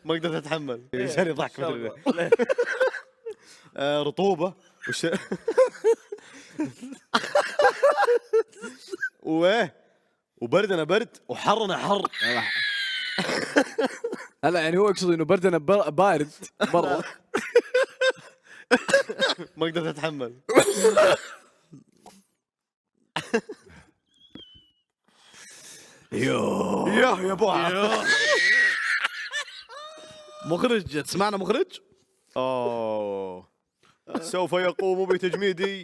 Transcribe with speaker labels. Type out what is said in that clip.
Speaker 1: ما قدرت اتحمل جاني ضحك مدري ليه. رطوبه وبرد، انا برد، وحر انا حر.
Speaker 2: هلا يعني هو يقصد انه بردنا بارد برا.
Speaker 1: ما قدرت اتحمل.
Speaker 3: يا ابوها. مخرج، تسمعنا مخرج؟
Speaker 1: سوف يقوم بتجميدي